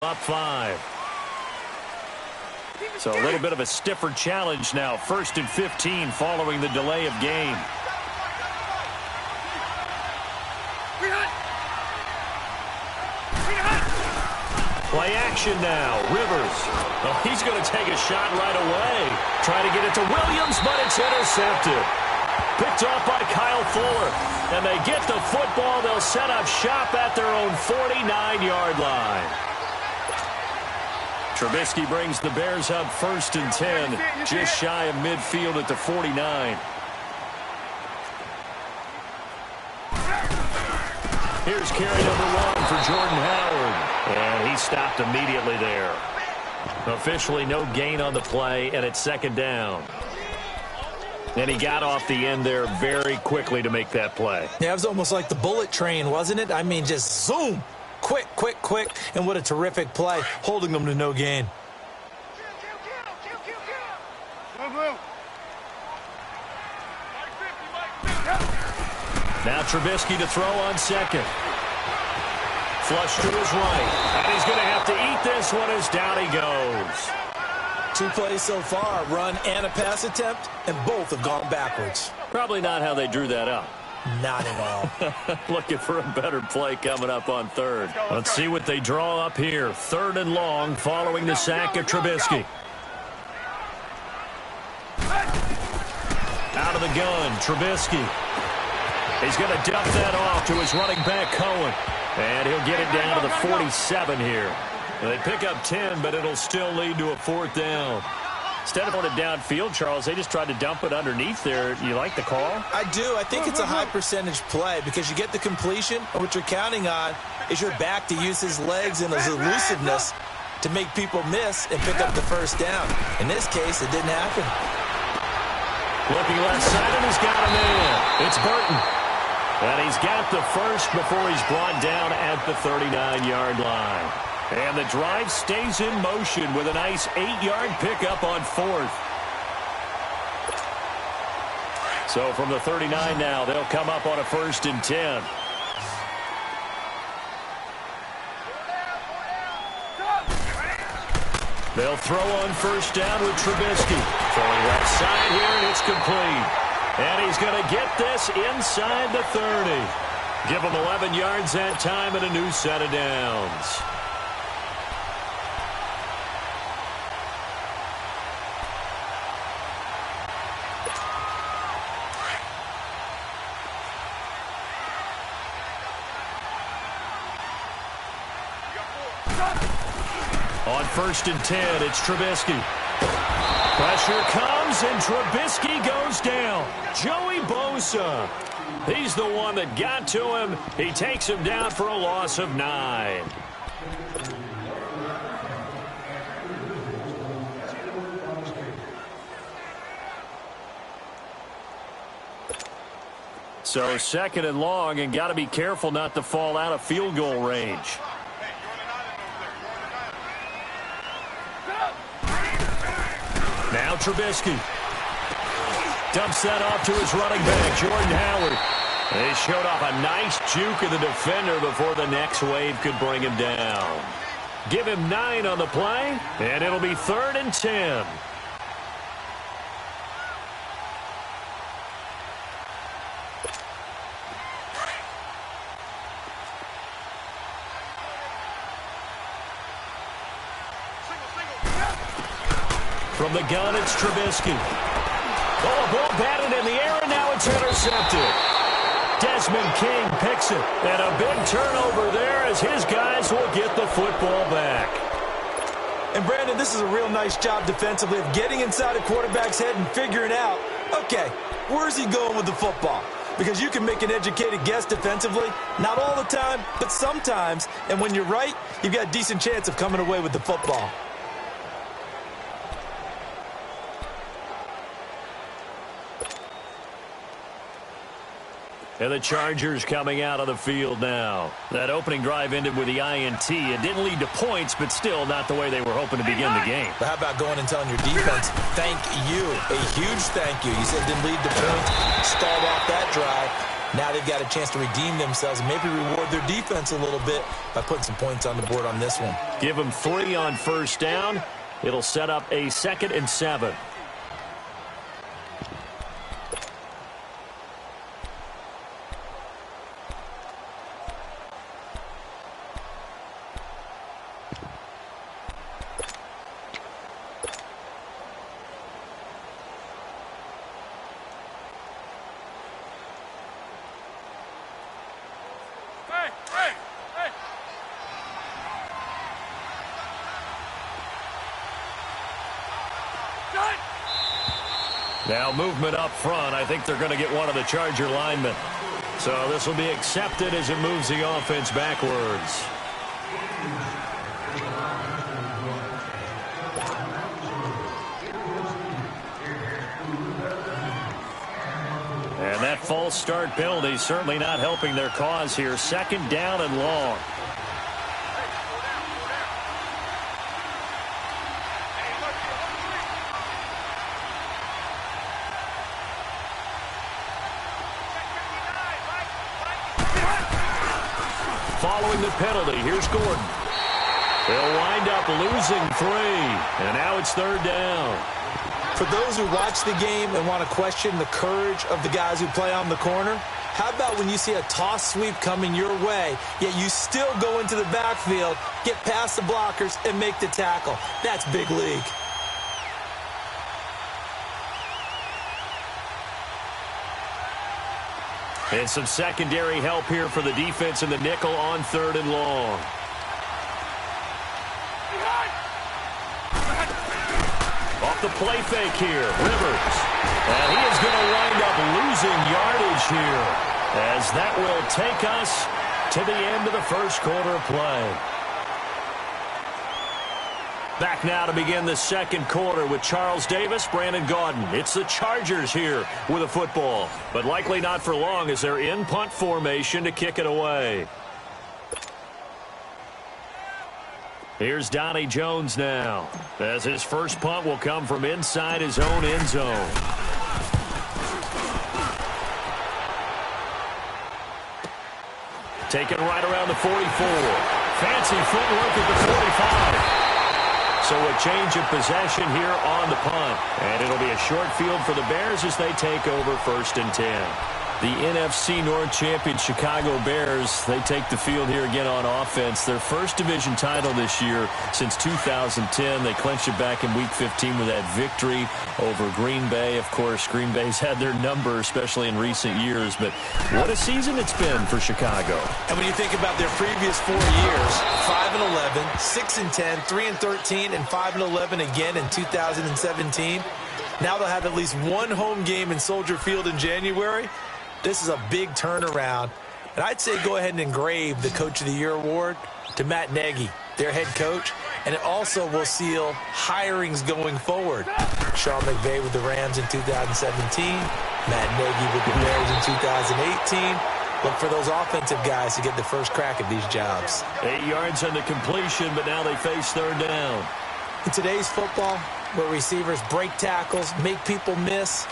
Up 5. So a little bit of a stiffer challenge now. 1st and 15 following the delay of game. Play action now. Rivers. Oh, he's going to take a shot right away. Trying to get it to Williams, but it's intercepted. Picked off by Kyle Fuller. And they get the football. They'll set up shop at their own 49-yard line. Trubisky brings the Bears up 1st and 10, just shy of midfield at the 49. Here's carry number 1 for Jordan Howard. And he stopped immediately there. Officially no gain on the play, and it's 2nd down. And he got off the end there very quickly to make that play. Yeah, it was almost like the bullet train, wasn't it? I mean, just zoom. Quick, quick, quick, and what a terrific play, holding them to no gain. Now Trubisky to throw on 2nd. Flush to his right. And he's going to have to eat this one as down he goes. 2 plays so far, a run and a pass attempt, and both have gone backwards. Probably not how they drew that up. Not at all. Looking for a better play coming up on 3rd. Let's see what they draw up here. 3rd and long following the sack of Trubisky. Out of the gun, Trubisky. He's going to dump that off to his running back, Cohen. And he'll get it down to the 47 here. They pick up 10, but it'll still lead to a 4th down. Instead of putting it downfield, Charles, they just tried to dump it underneath there. You like the call? I do. I think it's a high percentage play because you get the completion, and what you're counting on is your back to use his legs and his elusiveness to make people miss and pick up the 1st down. In this case, it didn't happen. Looking left side, and he's got a man. It's Burton. And he's got the 1st before he's brought down at the 39-yard line. And the drive stays in motion with a nice 8-yard pickup on 4th. So from the 39 now, they'll come up on a 1st and 10. They'll throw on 1st down with Trubisky. Throwing left side here, and it's complete. And he's going to get this inside the 30. Give him 11 yards that time and a new set of downs. On 1st and 10, it's Trubisky. Pressure comes, and Trubisky goes down. Joey Bosa. He's the one that got to him. He takes him down for a loss of 9. So 2nd and long, and got to be careful not to fall out of field goal range. Now Trubisky dumps that off to his running back, Jordan Howard. They showed off a nice juke of the defender before the next wave could bring him down. Give him 9 on the play, and it'll be 3rd and 10. From the gun, it's Trubisky. Oh, a ball batted in the air, and now it's intercepted. Desmond King picks it. And a big turnover there as his guys will get the football back. And, Brandon, this is a real nice job defensively of getting inside a quarterback's head and figuring out, okay, where's he going with the football? Because you can make an educated guess defensively. Not all the time, but sometimes. And when you're right, you've got a decent chance of coming away with the football. And the Chargers coming out of the field now. That opening drive ended with the INT. It didn't lead to points, but still not the way they were hoping to begin the game. But how about going and telling your defense, thank you, a huge thank you. You said it didn't lead to points, stalled off that drive. Now they've got a chance to redeem themselves and maybe reward their defense a little bit by putting some points on the board on this one. Give them 3 on first down. It'll set up a 2nd and 7. Now movement up front. I think they're going to get one of the Charger linemen. So this will be accepted as it moves the offense backwards. And that false start penalty certainly not helping their cause here. 2nd down and long. Following the penalty, here's Gordon. They'll wind up losing 3, and now it's 3rd down. For those who watch the game and want to question the courage of the guys who play on the corner, how about when you see a toss sweep coming your way, yet you still go into the backfield, get past the blockers, and make the tackle? That's big league. And some secondary help here for the defense in the nickel on 3rd and long. Off the play fake here, Rivers. And he is going to wind up losing yardage here, as that will take us to the end of the first quarter of play. Back now to begin the second quarter with Charles Davis, Brandon Gaudin. It's the Chargers here with a football, but likely not for long as they're in punt formation to kick it away. Here's Donnie Jones now, as his first punt will come from inside his own end zone. Taken right around the 44. Fancy footwork at the 45. So a change of possession here on the punt. And it'll be a short field for the Bears as they take over 1st and 10. The NFC North champion Chicago Bears, they take the field here again on offense. Their first division title this year since 2010. They clinched it back in Week 15 with that victory over Green Bay. Of course, Green Bay's had their number, especially in recent years. But what a season it's been for Chicago. And when you think about their previous 4 years, 5-11, 6-10, 3-13, and 5-11 again in 2017. Now they'll have at least one home game in Soldier Field in January. This is a big turnaround. And I'd say go ahead and engrave the Coach of the Year award to Matt Nagy, their head coach. And it also will seal hirings going forward. Sean McVay with the Rams in 2017. Matt Nagy with the Bears in 2018. Look for those offensive guys to get the first crack at these jobs. 8 yards on the completion, but now they face 3rd down. In today's football, where receivers break tackles, make people miss,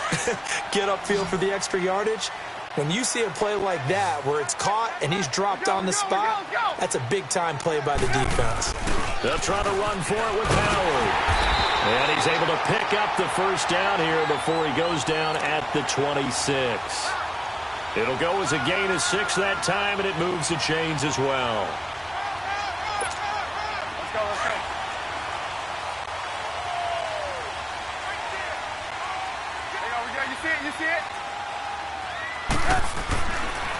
get upfield for the extra yardage, when you see a play like that where it's caught and he's dropped on the spot, that's a big-time play by the defense. They'll try to run for it with Howard. And he's able to pick up the first down here before he goes down at the 26. It'll go as a gain of 6 that time, and it moves the chains as well.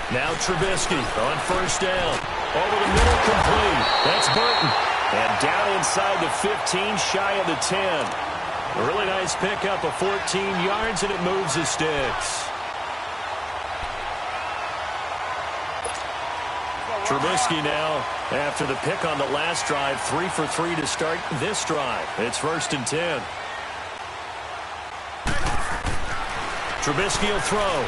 Now Trubisky on first down. Over the middle, complete. That's Burton. And down inside the 15, shy of the 10. A really nice pickup of 14 yards, and it moves the sticks. Trubisky now, after the pick on the last drive, 3 for 3 to start this drive. It's 1st and 10. Trubisky will throw.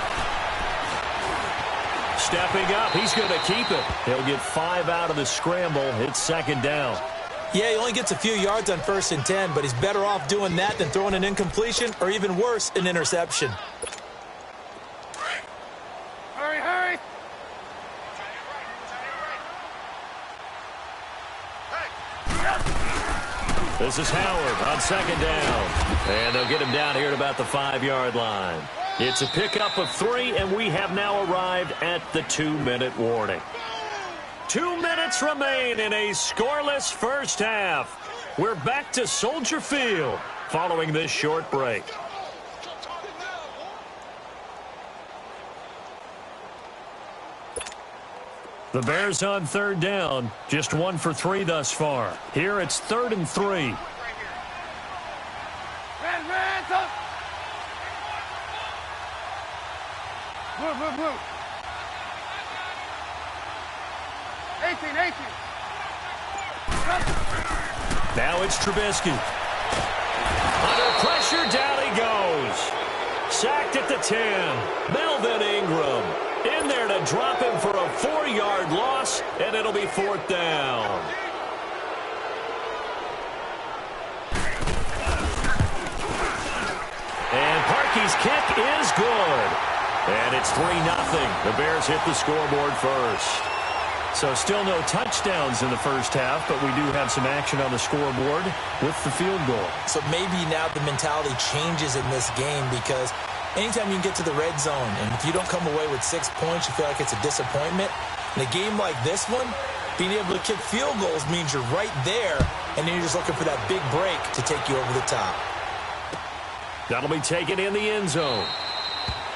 Stepping up, he's going to keep it. He'll get 5 out of the scramble. It's 2nd down. Yeah, he only gets a few yards on 1st and 10, but he's better off doing that than throwing an incompletion or even worse, an interception. Hurry, hurry! This is Howard on second down. And they'll get him down here at about the 5-yard line. It's a pickup of 3, and we have now arrived at the 2-minute warning. 2 minutes remain in a scoreless first half. We're back to Soldier Field following this short break. The Bears on third down, just 1 for 3 thus far. Here it's 3rd and 3. Move. 18. Now it's Trubisky. Under pressure, down he goes. Sacked at the 10. Melvin Ingram in there to drop him for a 4-yard loss, and it'll be 4th down. And Parkey's kick is good. And it's 3-0. The Bears hit the scoreboard first. So still no touchdowns in the first half, but we do have some action on the scoreboard with the field goal. So maybe now the mentality changes in this game, because anytime you can get to the red zone, and if you don't come away with 6 points, you feel like it's a disappointment. In a game like this one, being able to kick field goals means you're right there, and then you're just looking for that big break to take you over the top. That'll be taken in the end zone.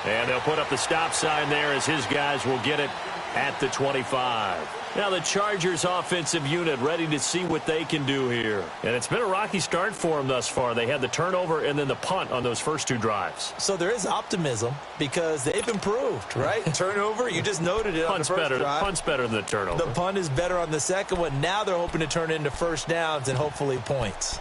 And they'll put up the stop sign there as his guys will get it at the 25. Now the Chargers offensive unit ready to see what they can do here. And it's been a rocky start for them thus far. They had the turnover and then the punt on those first 2 drives. So there is optimism because they've improved, right? Turnover, you just noted it on the first drive. Punt's better than the turnover. The punt is better on the second one. Now they're hoping to turn it into first downs and hopefully points.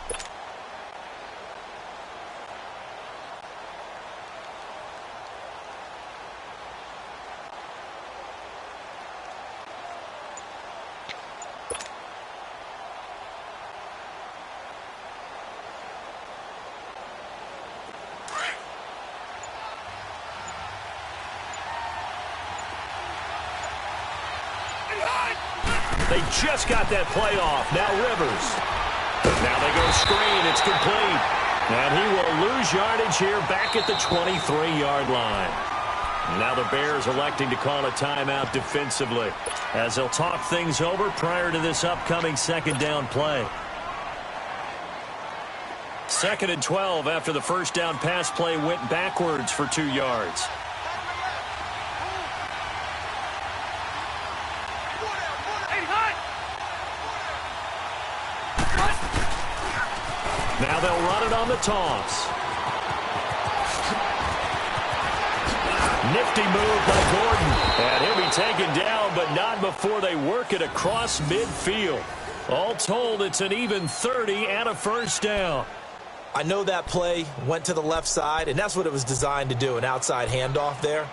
They just got that play off. Now Rivers. Now they go screen. It's complete. And he will lose yardage here back at the 23-yard line. Now the Bears electing to call a timeout defensively as they'll talk things over prior to this upcoming second down play. 2nd and 12 after the first down pass play went backwards for 2 yards. Now they'll run it on the toss. Nifty move by Gordon. And he'll be taken down, but not before they work it across midfield. All told, it's an even 30 and a first down. I know that play went to the left side, and that's what it was designed to do, an outside handoff there.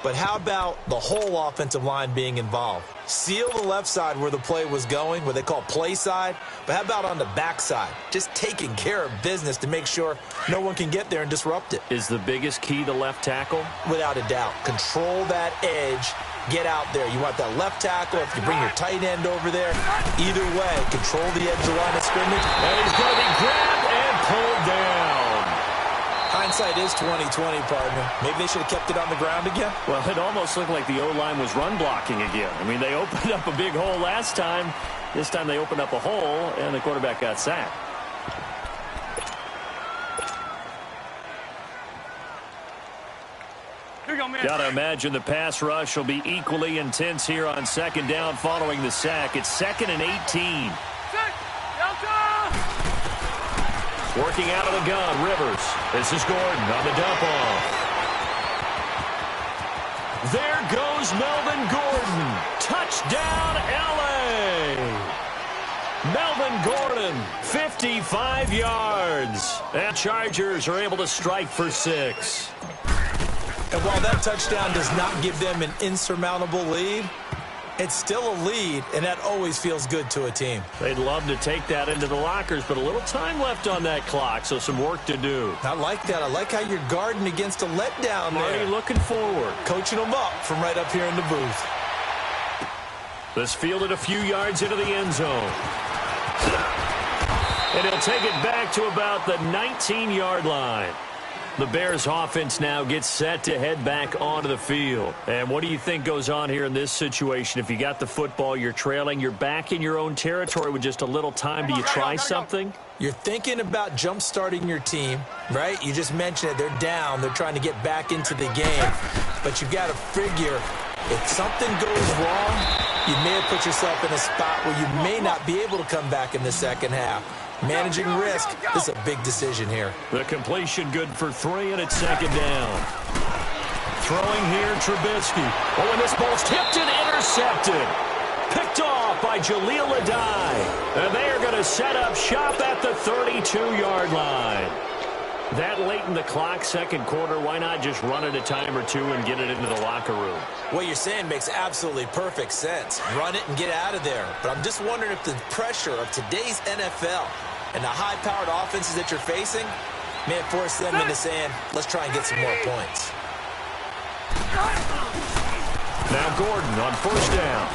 But how about the whole offensive line being involved? Seal the left side where the play was going, what they call play side. But how about on the back side? Just taking care of business to make sure no one can get there and disrupt it. Is the biggest key the left tackle? Without a doubt. Control that edge. Get out there. You want that left tackle. If you bring your tight end over there, either way, control the edge of the line of scrimmage. And he's going to be grabbed and pulled down. Hindsight is 20/20, partner. Maybe they should have kept it on the ground again. Well, it almost looked like the O-line was run blocking again. I mean, they opened up a big hole last time. This time they opened up a hole, and the quarterback got sacked. Got to imagine the pass rush will be equally intense here on second down following the sack. It's 2nd and 18. Working out of the gun, Rivers. This is Gordon on the dump off. There goes Melvin Gordon. Touchdown, L.A. Melvin Gordon, 55 yards. And Chargers are able to strike for 6. And while that touchdown does not give them an insurmountable lead, it's still a lead, and that always feels good to a team. They'd love to take that into the lockers, but a little time left on that clock, so some work to do. I like that. I like how you're guarding against a letdown there. Already looking forward. Coaching them up from right up here in the booth. This fielded a few yards into the end zone. And he'll take it back to about the 19-yard line. The Bears offense now gets set to head back onto the field. And what do you think goes on here in this situation? If you got the football, you're trailing, you're back in your own territory with just a little time. Do you try something? You're thinking about jump-starting your team, right? You just mentioned it. They're down. They're trying to get back into the game. But you've got to figure if something goes wrong, you may have put yourself in a spot where you may not be able to come back in the second half. Managing risk, this is a big decision here. The completion good for 3, and it's second down. Throwing here, Trubisky. Oh, and this ball's tipped and intercepted. Picked off by Jaleel Adai. And they are going to set up shop at the 32-yard line. That late in the clock, second quarter, why not just run it a time or two and get it into the locker room? What you're saying makes absolutely perfect sense. Run it and get out of there. But I'm just wondering if the pressure of today's NFL and the high-powered offenses that you're facing may force them into saying, let's try and get some more points. Now Gordon on first down.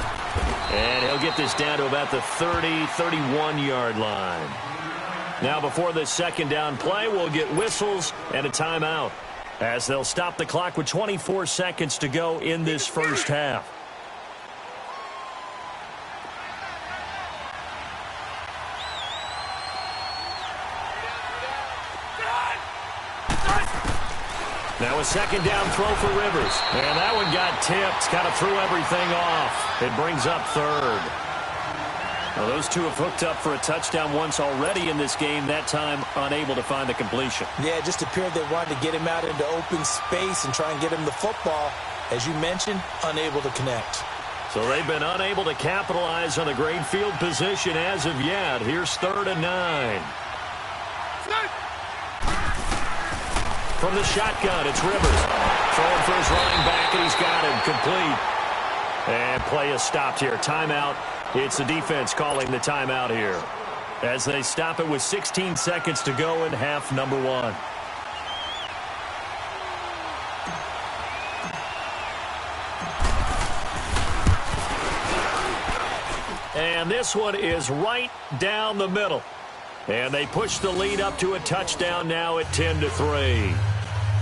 And he'll get this down to about the 30, 31-yard line. Now before this second down play, we'll get whistles and a timeout as they'll stop the clock with 24 seconds to go in this first half. Now a second down throw for Rivers. And that one got tipped, kind of threw everything off. It brings up third. Well, those two have hooked up for a touchdown once already in this game, that time unable to find the completion. Yeah, it just appeared they wanted to get him out into open space and try and get him the football. As you mentioned, unable to connect. So they've been unable to capitalize on the great field position as of yet. Here's 3rd and 9. From the shotgun, it's Rivers. Throwing for his running back, and he's got him complete. And play is stopped here. Timeout. It's the defense calling the timeout here as they stop it with 16 seconds to go in half number 1. And this one is right down the middle. And they push the lead up to a touchdown now at 10-3.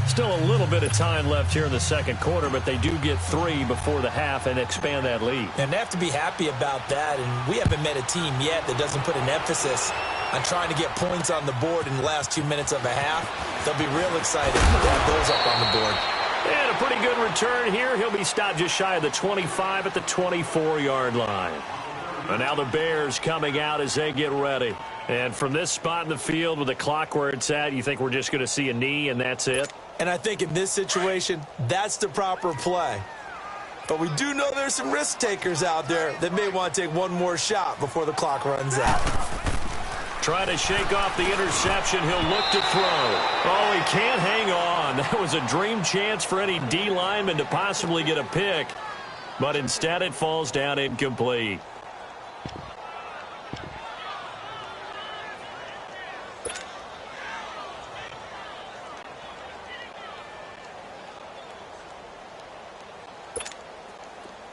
Still a little bit of time left here in the second quarter, but they do get 3 before the half and expand that lead. And they have to be happy about that. And we haven't met a team yet that doesn't put an emphasis on trying to get points on the board in the last 2 minutes of a half. They'll be real excited to have those up on the board. And a pretty good return here. He'll be stopped just shy of the 25 at the 24-yard line. And now the Bears coming out as they get ready. And from this spot in the field with the clock where it's at, you think we're just going to see a knee and that's it? And I think in this situation, that's the proper play. But we do know there's some risk takers out there that may want to take one more shot before the clock runs out. Trying to shake off the interception. He'll look to throw. Oh, he can't hang on. That was a dream chance for any D lineman to possibly get a pick. But instead it falls down incomplete.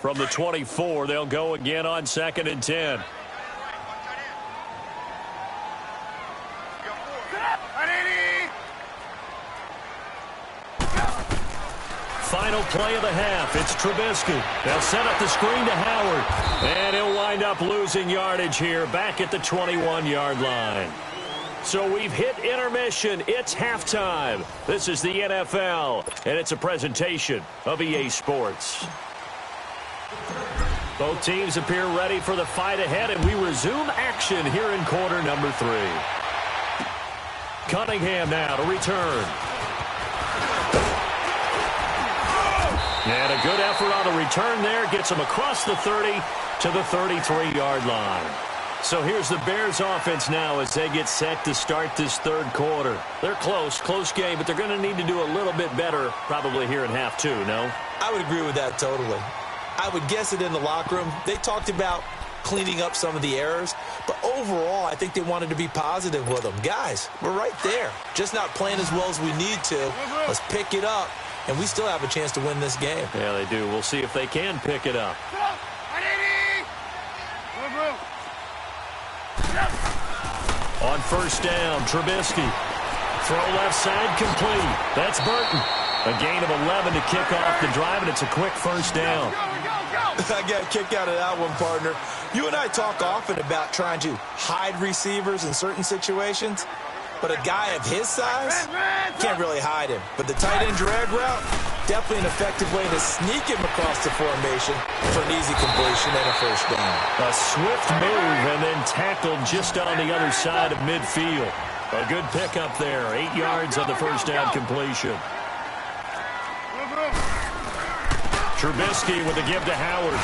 From the 24, they'll go again on 2nd and 10. Final play of the half. It's Trubisky. They'll set up the screen to Howard. And he'll wind up losing yardage here back at the 21-yard line. So we've hit intermission. It's halftime. This is the NFL, and it's a presentation of EA Sports. Both teams appear ready for the fight ahead, and we resume action here in quarter number 3. Cunningham now to return. And a good effort on the return there. Gets him across the 30 to the 33-yard line. So here's the Bears offense now as they get set to start this third quarter. They're close game, but they're going to need to do a little bit better probably here in half 2, no? I would agree with that totally. I would guess it in the locker room. They talked about cleaning up some of the errors, but overall, I think they wanted to be positive with them. Guys, we're right there. Just not playing as well as we need to. Let's pick it up, and we still have a chance to win this game. Yeah, they do. We'll see if they can pick it up. On on first down. Trubisky. Throw left side complete. That's Burton. A gain of 11 to kick off the drive, and it's a quick first down. I got a kick out of that one, partner. You and I talk often about trying to hide receivers in certain situations, but a guy of his size can't really hide him. But the tight end drag route, definitely an effective way to sneak him across the formation for an easy completion and a first down. A swift move and then tackled just on the other side of midfield. A good pickup there. 8 yards on the first down completion. Trubisky with the give to Howard.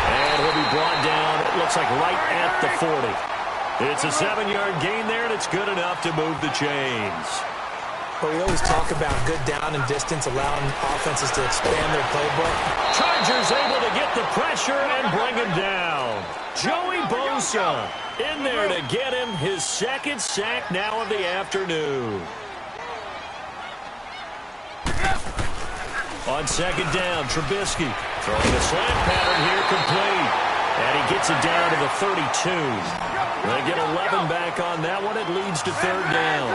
And he'll be brought down, it looks like right at the 40. It's a 7-yard gain there, and it's good enough to move the chains. But we always talk about good down and distance, allowing offenses to expand their playbook. Chargers able to get the pressure and bring him down. Joey Bosa in there to get him his second sack now of the afternoon. On second down, Trubisky throwing the slant pattern here complete. And he gets it down to the 32. They get 11 back on that one. It leads to third down.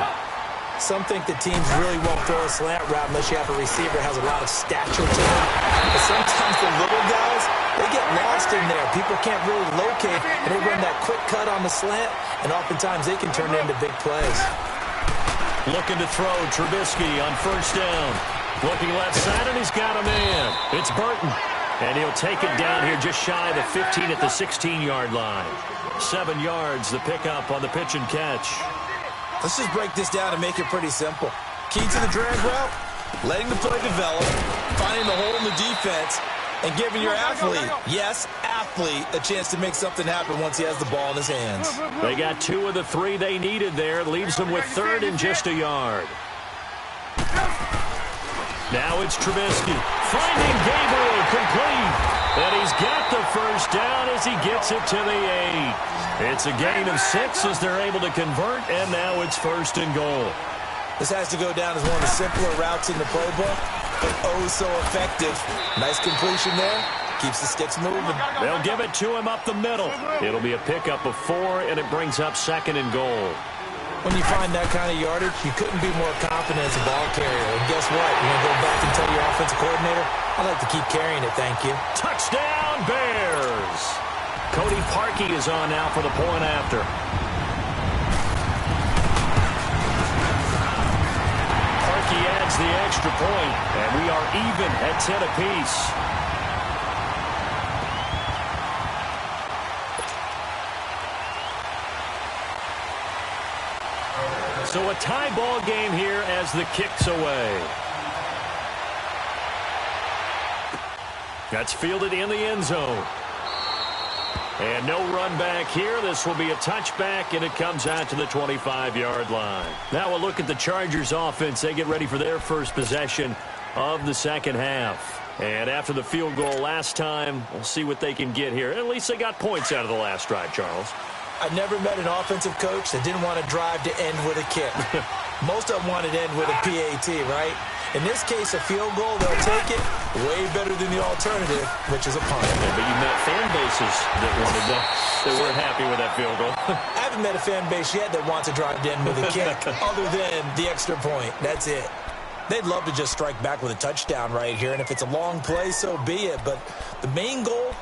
Some think that teams really won't throw a slant route unless you have a receiver that has a lot of stature to him. But sometimes the little guys, they get lost in there. People can't really locate, and they run that quick cut on the slant, and oftentimes they can turn it into big plays. Looking to throw, Trubisky on first down. Looking left side, and he's got a man. It's Burton. And he'll take it down here just shy of the 15 at the 16-yard line. 7 yards, the pickup on the pitch and catch. Let's just break this down and make it pretty simple. Key to the drag route, letting the play develop, finding the hole in the defense, and giving your athlete, yes, athlete, a chance to make something happen once he has the ball in his hands. They got 2 of the 3 they needed there. Leaves them with third and just a yard. Now it's Trubisky finding Gabriel complete. And he's got the first down as he gets it to the 8. It's a gain of 6 as they're able to convert, and now it's first and goal. This has to go down as one of the simpler routes in the playbook, but oh so effective. Nice completion there. Keeps the sticks moving. They'll give it to him up the middle. It'll be a pickup of 4, and it brings up second and goal. When you find that kind of yardage, you couldn't be more confident as a ball carrier. And guess what? You're going to go back and tell your offensive coordinator, I'd like to keep carrying it, thank you. Touchdown, Bears! Cody Parkey is on now for the point after. Parkey adds the extra point, and we are even at 10 apiece. So a tie ball game here as the kick's away. That's fielded in the end zone. And no run back here. This will be a touchback, and it comes out to the 25-yard line. Now we'll look at the Chargers offense. They get ready for their first possession of the second half. And after the field goal last time, we'll see what they can get here. At least they got points out of the last drive, Charles. I never met an offensive coach that didn't want to drive to end with a kick. Most of them wanted to end with a PAT, right? In this case, a field goal, they'll take it way better than the alternative, which is a punt. Yeah, but you met fan bases that wanted that. They weren't happy with that field goal. I haven't met a fan base yet that wants to drive to end with a kick other than the extra point. That's it. They'd love to just strike back with a touchdown right here, and if it's a long play, so be it. But the main goal,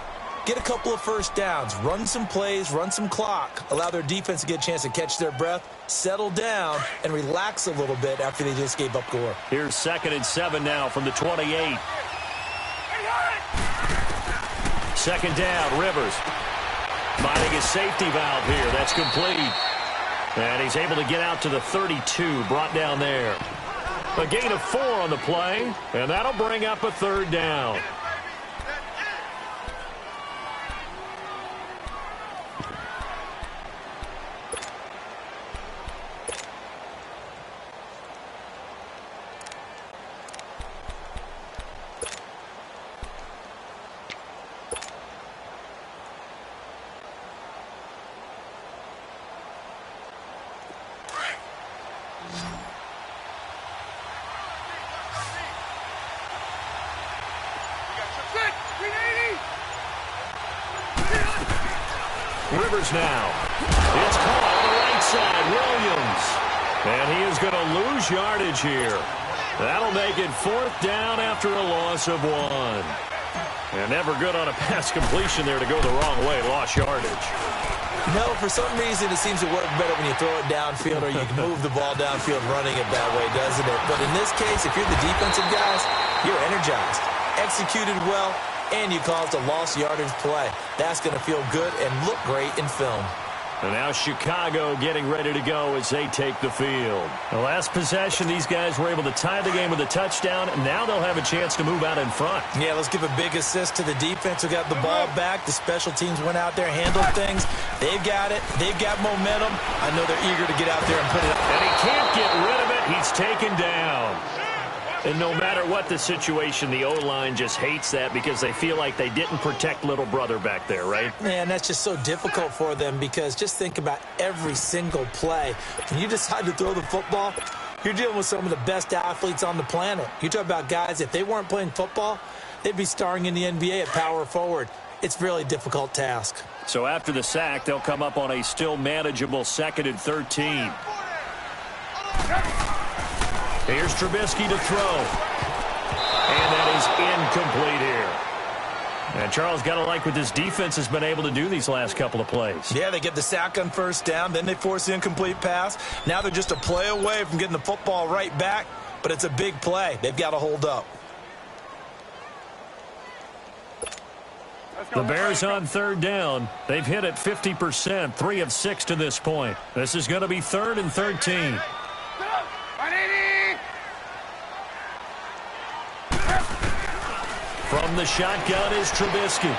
get a couple of first downs, run some plays, run some clock, allow their defense to get a chance to catch their breath, settle down, and relax a little bit after they just gave up Gore. Here's 2nd and 7 now from the 28. Second down, Rivers. Finding his safety valve here. That's complete. And he's able to get out to the 32, brought down there. A gain of 4 on the play, and that'll bring up a third down. Rivers now. It's caught And he is going to lose yardage here. That'll make it 4th down after a loss of 1. And never good on a pass completion there to go the wrong way. Lost yardage. No, for some reason it seems to work better when you throw it downfield or you can move the ball downfield running it that way, doesn't it? But in this case, if you're the defensive guys, you're energized, executed well, and you caused a lost yardage play. That's going to feel good and look great in film. And now Chicago getting ready to go as they take the field. The last possession, these guys were able to tie the game with a touchdown, and now they'll have a chance to move out in front. Yeah, let's give a big assist to the defense who got the ball back. The special teams went out there, handled things. They've got it. They've got momentum. I know they're eager to get out there and put it up. And he can't get rid of it. He's taken down. And no matter what the situation, the O-line just hates that because they feel like they didn't protect little brother back there, right? Man, that's just so difficult for them because just think about every single play. When you decide to throw the football, you're dealing with some of the best athletes on the planet. You talk about guys, if they weren't playing football, they'd be starring in the NBA at power forward. It's a really difficult task. So after the sack, they'll come up on a still manageable 2nd and 13. Here's Trubisky to throw. And that is incomplete here. And Charles, got to like what this defense has been able to do these last couple of plays. Yeah, they get the sack on 1st down, then they force the incomplete pass. Now they're just a play away from getting the football right back, but it's a big play. They've got to hold up. The Bears on 3rd down. They've hit it 50%, 3 of 6 to this point. This is going to be 3rd and 13. From the shotgun is Trubisky.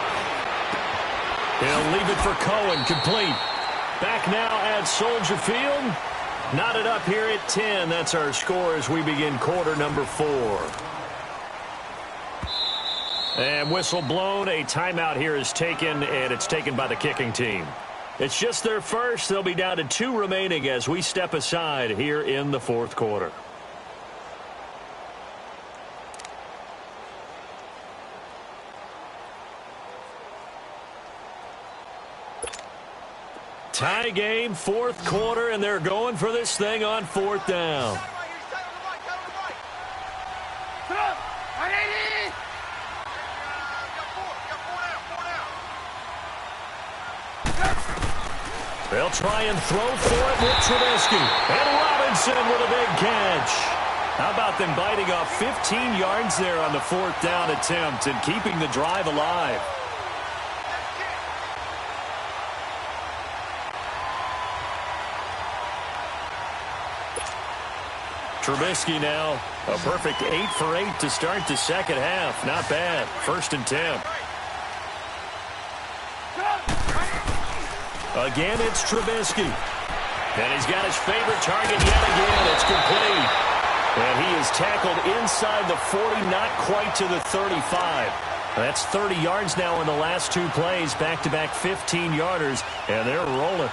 He'll leave it for Cohen, complete. Back now at Soldier Field. Knotted up here at 10. That's our score as we begin quarter number 4. And whistle blown. A timeout here is taken, and it's taken by the kicking team. It's just their first. They'll be down to 2 remaining as we step aside here in the 4th quarter. Tie game, 4th quarter, and they're going for this thing on 4th down. They'll try and throw for it with Trubisky. And Robinson with a big catch. How about them biting off 15 yards there on the 4th down attempt and keeping the drive alive? Trubisky now, a perfect 8 for 8 to start the 2nd half. Not bad. 1st and 10. Again, it's Trubisky. And he's got his favorite target yet again. It's complete. And he is tackled inside the 40, not quite to the 35. That's 30 yards now in the last 2 plays. Back-to-back 15-yarders, and they're rolling.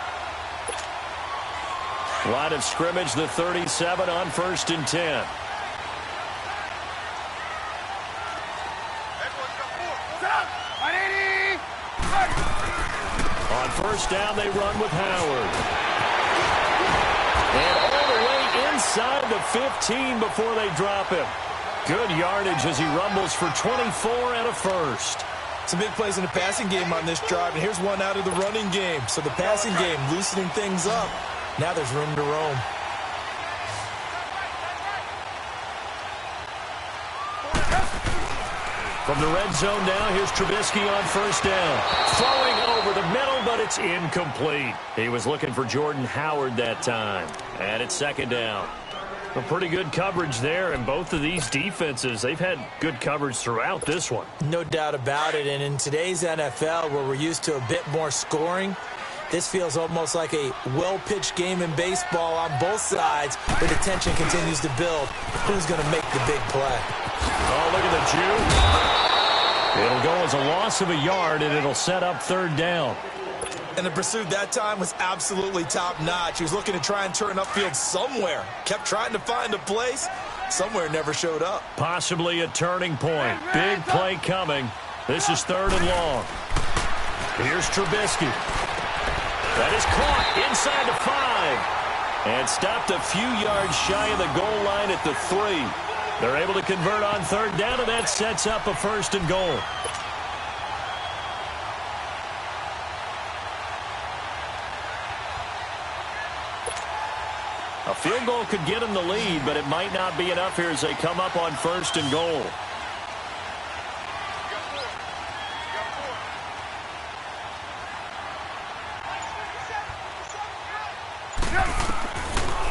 Line of scrimmage, the 37 on 1st and 10. On 1st down, they run with Howard. And all the way inside the 15 before they drop him. Good yardage as he rumbles for 24 and a 1st. Some big plays in the passing game on this drive, and here's one out of the running game. So the passing game loosening things up. Now there's room to roam. From the red zone now, here's Trubisky on 1st down. Throwing over the middle, but it's incomplete. He was looking for Jordan Howard that time. And it's 2nd down. A pretty good coverage there, and both of these defenses, they've had good coverage throughout this one. No doubt about it, and in today's NFL, where we're used to a bit more scoring, this feels almost like a well-pitched game in baseball on both sides, where the tension continues to build. Who's going to make the big play? Oh, look at the Jew. It'll go as a loss of a yard, and it'll set up 3rd down. And the pursuit that time was absolutely top-notch. He was looking to try and turn upfield somewhere. Kept trying to find a place. Somewhere never showed up. Possibly a turning point. Big play coming. This is 3rd and long. Here's Trubisky. That is caught inside the 5. And stopped a few yards shy of the goal line at the 3. They're able to convert on third down, and that sets up a first and goal. A field goal could get them the lead, but it might not be enough here as they come up on first and goal.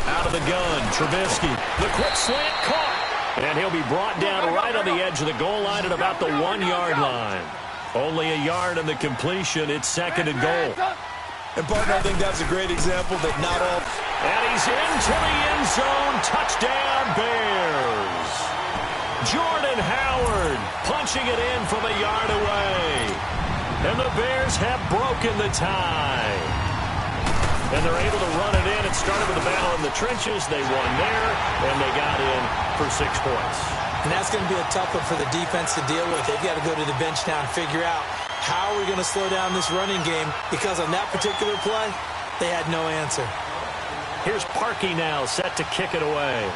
Out of the gun, Trubisky. The quick slant caught. And he'll be brought down right on the edge of the goal line at about the 1-yard line. Only a yard on the completion. It's second and goal. And, partner, I think that's a great example that not all... And he's into the end zone. Touchdown, Bears. Jordan Howard punching it in from a yard away. And the Bears have broken the tie. And they're able to run it in. It started with a battle in the trenches. They won there, and they got in for 6 points. And that's going to be a tough one for the defense to deal with. They've got to go to the bench now and figure out how are we going to slow down this running game, because on that particular play, they had no answer. Here's Parkey now, set to kick it away.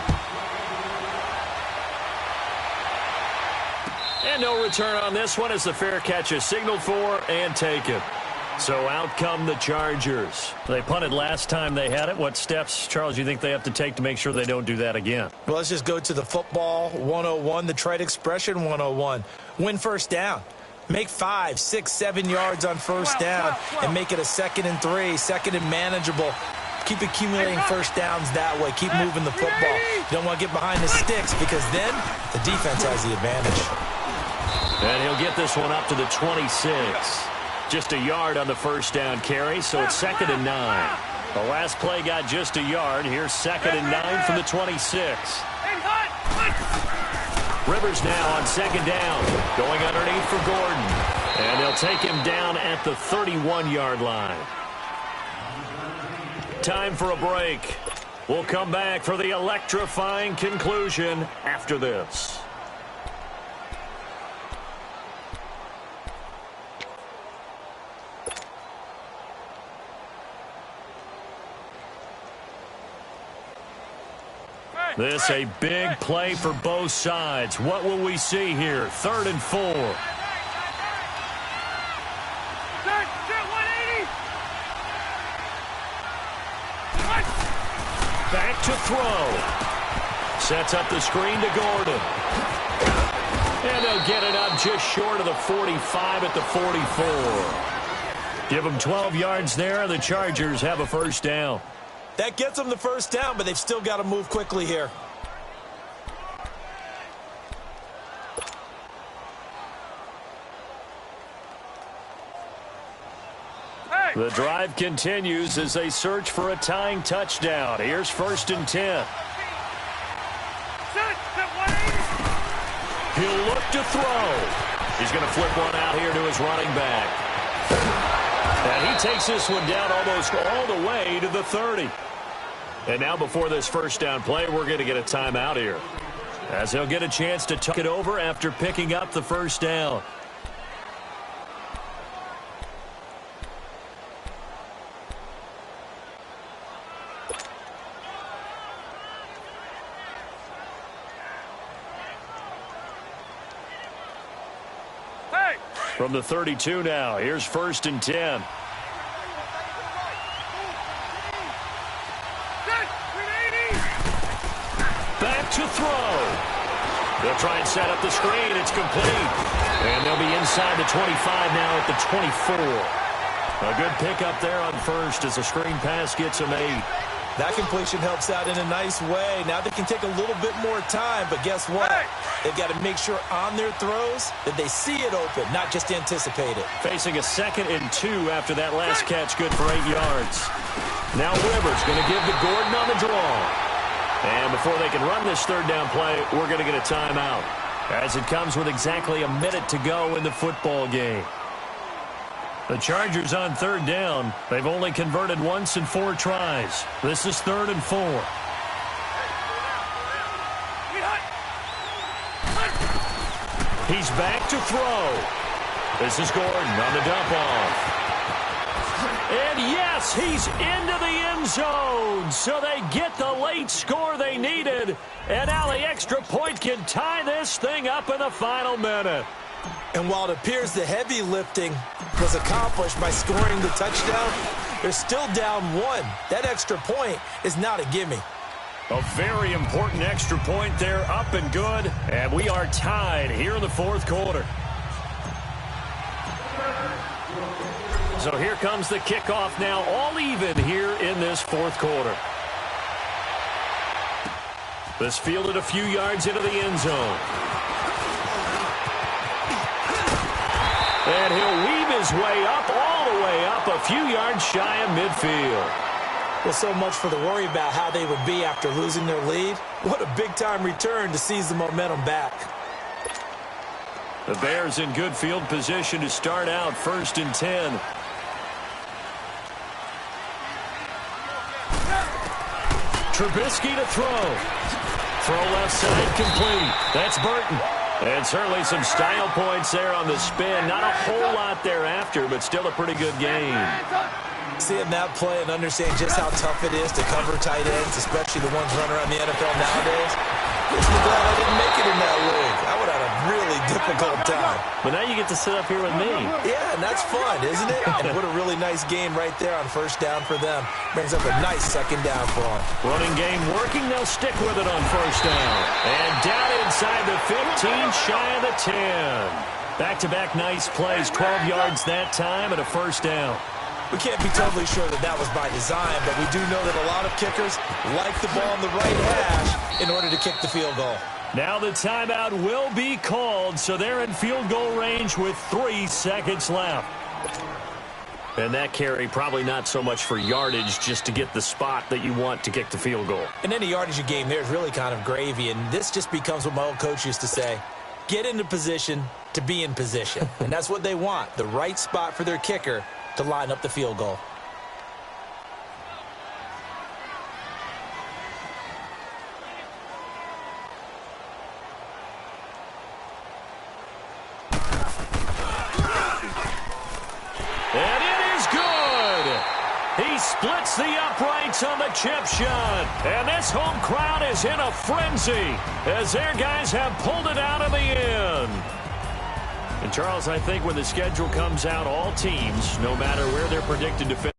And no return on this one as the fair catch is signaled for and taken. So out come the Chargers. They punted last time they had it. What steps, Charles, do you think they have to take to make sure they don't do that again? Well, let's just go to the football 101, the trite expression 101. Win first down. Make 5, 6, 7 yards on first down and make it a 2nd and 3, 2nd and manageable. Keep accumulating first downs that way. Keep moving the football. You don't want to get behind the sticks, because then the defense has the advantage. And he'll get this one up to the 26. Just a yard on the first down carry, so it's 2nd and 9. The last play got just a yard. Here's 2nd and 9 from the 26. Rivers now on 2nd down, going underneath for Gordon. And they'll take him down at the 31-yard line. Time for a break. We'll come back for the electrifying conclusion after this. This a big play for both sides. What will we see here? 3rd and 4. Back to throw. Sets up the screen to Gordon. And they'll get it up just short of the 45 at the 44. Give them 12 yards there. The Chargers have a first down. That gets them the first down, but they've still got to move quickly here. The drive continues as they search for a tying touchdown. Here's 1st and 10. He'll look to throw. He's going to flip one out here to his running back. And he takes this one down almost all the way to the 30. And now before this first down play, we're going to get a timeout here, as he'll get a chance to tuck it over after picking up the first down. From the 32 now, here's 1st and 10. Back to throw. They'll try and set up the screen. It's complete. And they'll be inside the 25 now at the 24. A good pickup there on first as the screen pass gets them 8. That completion helps out in a nice way. Now they can take a little bit more time, but guess what? They've got to make sure on their throws that they see it open, not just anticipate it. Facing a 2nd and 2 after that last catch, good for 8 yards. Now Rivers going to give to Gordon on the draw. And before they can run this third down play, we're going to get a timeout, as it comes with exactly a minute to go in the football game. The Chargers on 3rd down. They've only converted once in 4 tries. This is 3rd and 4. He's back to throw. This is Gordon on the dump off. And yes, he's into the end zone. So they get the late score they needed. And now the extra point can tie this thing up in the final minute. And while it appears the heavy lifting was accomplished by scoring the touchdown, they're still down 1. That extra point is not a gimme. A very important extra point there, up and good. And we are tied here in the fourth quarter. So here comes the kickoff now, all even here in this fourth quarter. This fielded a few yards into the end zone. And he'll weave his way up, all the way up, a few yards shy of midfield. Well, so much for the worry about how they would be after losing their lead. What a big-time return to seize the momentum back. The Bears in good field position to start out 1st and 10. Trubisky to throw. Throw left side complete. That's Burton. And certainly some style points there on the spin. Not a whole lot thereafter, but still a pretty good game. Seeing that play and understand just how tough it is to cover tight ends, especially the ones running around the NFL nowadays. I'm glad I didn't make it in that league. I would have had a really difficult time. But now you get to sit up here with me. Yeah, and that's fun, isn't it? And what a really nice game right there on 1st down for them. Brings up a nice 2nd down for them. Running game working. They'll stick with it on 1st down. And down inside the 15, shy of the 10. Back-to-back nice plays, 12 yards that time and a 1st down. We can't be totally sure that that was by design, but we do know that a lot of kickers like the ball on the right hash in order to kick the field goal. Now the timeout will be called, so they're in field goal range with 3 seconds left. And that carry probably not so much for yardage, just to get the spot that you want to kick the field goal. In any yardage game, there's really kind of gravy, and this just becomes what my old coach used to say. Get into position to be in position. And that's what they want, the right spot for their kicker to line up the field goal. And it is good. He splits the uprights on the chip shot. And this home crowd is in a frenzy as their guys have pulled it out of the end. And, Charles, I think when the schedule comes out, all teams, no matter where they're predicted to finish,